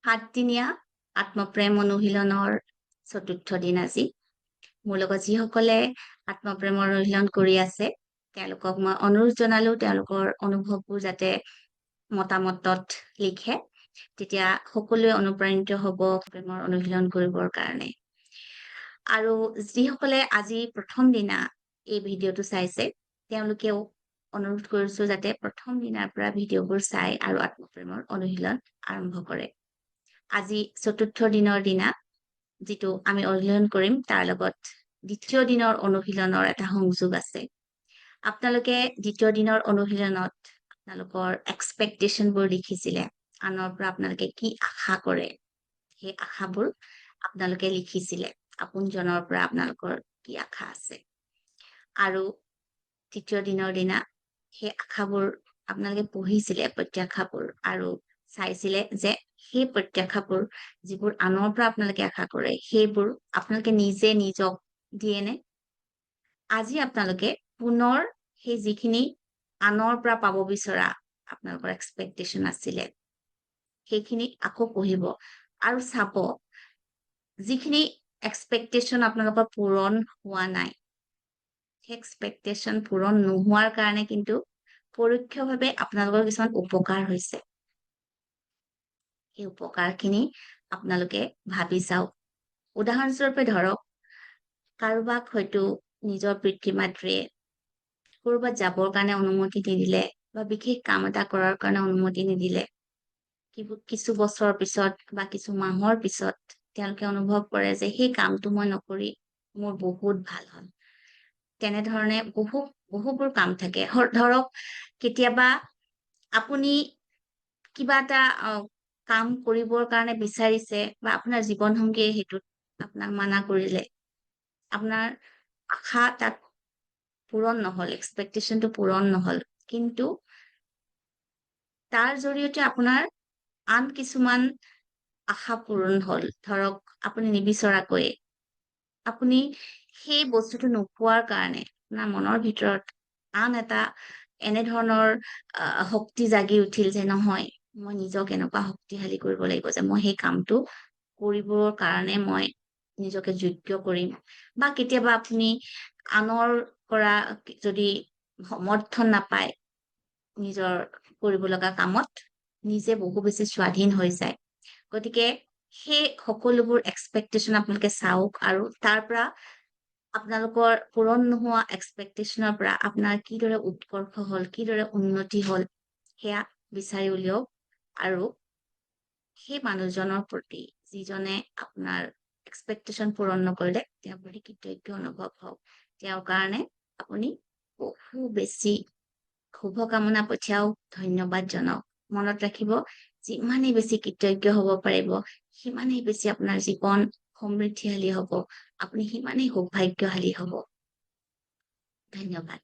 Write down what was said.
সাতদিনীয়া আত্মপ্ৰেম অনুশীলনৰ চতুৰ্থ দিন আজি। মোৰ লগত যিসকলে আত্মপ্ৰেমৰ অনুশীলন কৰি আছে তেওঁলোকক মই অনুৰোধ জনালো তেওঁলোকৰ অনুভৱবোৰ যাতে মতামতত লিখে, তেতিয়া সকলোৱে অনুপ্ৰাণিত হ'ব প্ৰেমৰ অনুশীলন কৰিবৰ কাৰণে। আৰু যিসকলে আজি প্ৰথম দিনা এই ভিডিঅ'টো চাইছে তেওঁলোকেও অনুৰোধ কৰিছো যাতে প্ৰথম দিনাৰ পৰা ভিডিঅ'বোৰ চাই আৰু আত্মপ্ৰেমৰ অনুশীলন আৰম্ভ কৰে। আজি চতুৰ্থ দিনৰ দিনা যিটো আমি অনুশীলন কৰিম তাৰ লগত দ্বিতীয় দিনৰ অনুশীলনৰ এটা সংযোগ আছে। আপোনালোকে দ্বিতীয় দিনৰ অনুশীলনত আপোনালোকৰ এক্সপেক্টেশনবোৰ লিখিছিলে, আনৰ পৰা আপোনালোকে কি আশা কৰে সেই আশাবোৰ আপোনালোকে লিখিছিলে, আপোনজনৰ পৰা আপোনালোকৰ কি আশা আছে। আৰু তৃতীয় দিনৰ দিনা সেই আশাবোৰ আপোনালোকে পঢ়িছিলে প্ৰত্যাশাবোৰ আৰু চাইছিলে যে সেই প্ৰত্যাশাবোৰ যিবোৰ আনৰ পৰা আপোনালোকে আশা কৰে সেইবোৰ আপোনালোকে নিজে নিজক দিয়েনে। আজি আপোনালোকে পুনৰ সেই যিখিনি আনৰ পৰা পাব বিচৰা আপোনালোকৰ এক্সপেক্টেশন আছিলে সেইখিনি আকৌ পঢ়িব আৰু চাব যিখিনি এক্সপেক্টেশন আপোনালোকৰ পূৰণ হোৱা নাই সেই এক্সপেক্টেশন পূৰণ নোহোৱাৰ কাৰণে কিন্তু পৰোক্ষভাৱে আপোনালোকৰ কিছুমান উপকাৰ হৈছে। সেই উপকাৰখিনি আপোনালোকে ভাবি চাওক। উদাহৰণস্বৰূপে ধৰক কাৰোবাক হয়তো নিজৰ পিতৃ মাতৃয়ে কৰবাত যাবৰ কাৰণে অনুমতি নিদিলে বা বিশেষ কাম এটা কৰাৰ কাৰণে অনুমতি নিদিলে, কিছু বছৰৰ পিছত বা কিছু মাহৰ পিছত তেওঁলোকে অনুভৱ কৰে যে সেই কামটো মই নকৰি মোৰ বহুত ভাল হ'ল। তেনেধৰণে বহুবোৰ কাম থাকে। ধৰক কেতিয়াবা আপুনি কিবা এটা কাম কৰিবৰ কাৰণে বিচাৰিছে বা আপোনাৰ জীৱনসংগীয়ে সেইটোত আপোনাক মানা কৰিলে, আপোনাৰ আশা তাত পূৰণ নহল, এক্সপেক্টেশনটো পূৰণ নহল, কিন্তু তাৰ জৰিয়তে আপোনাৰ আন কিছুমান আশা পূৰণ হল। ধৰক আপুনি নিবিচৰাকৈ আপুনি সেই বস্তুটো নোপোৱাৰ কাৰণে আপোনাৰ মনৰ ভিতৰত আন এটা এনেধৰণৰ শক্তি জাগি উঠিল যে নহয় মই নিজক এনেকুৱা শক্তিশালী কৰিব লাগিব যে মই সেই কামটো কৰিবৰ কাৰণে মই নিজকে যোগ্য কৰিম। বা কেতিয়াবা আপুনি আনৰ পৰা যদি সমৰ্থন নাপায় নিজৰ কৰিব লগা কামত নিজে বহু বেছি স্বাধীন হৈ যায়। গতিকে সেই সকলোবোৰ এক্সপেক্টেশন আপোনালোকে চাওক আৰু তাৰ পৰা আপোনালোকৰ পূৰণ নোহোৱা এক্সপেক্টেশনৰ পৰা আপোনাৰ কিদৰে উৎকৰ্ষ হল, কিদৰে উন্নতি হল সেয়া বিচাৰি উলিয়াওক আৰু সেই মানুহজনৰ প্ৰতি যিজনে আপোনাৰ এক্সপেক্টেশন পূৰণ নকৰিলে তেওঁৰ প্ৰতি কৃতজ্ঞ অনুভৱ হওক। তেওঁৰ কাৰণে আপুনি বহু বেছি শুভকামনা পঠিয়াওক, ধন্যবাদ জনাওক। মনত ৰাখিব যিমানেই বেছি কৃতজ্ঞ হব পাৰিব সিমানেই বেছি আপোনাৰ জীৱন সমৃদ্ধিশালী হব, আপুনি সিমানেই সৌভাগ্যশালী হব। ধন্যবাদ।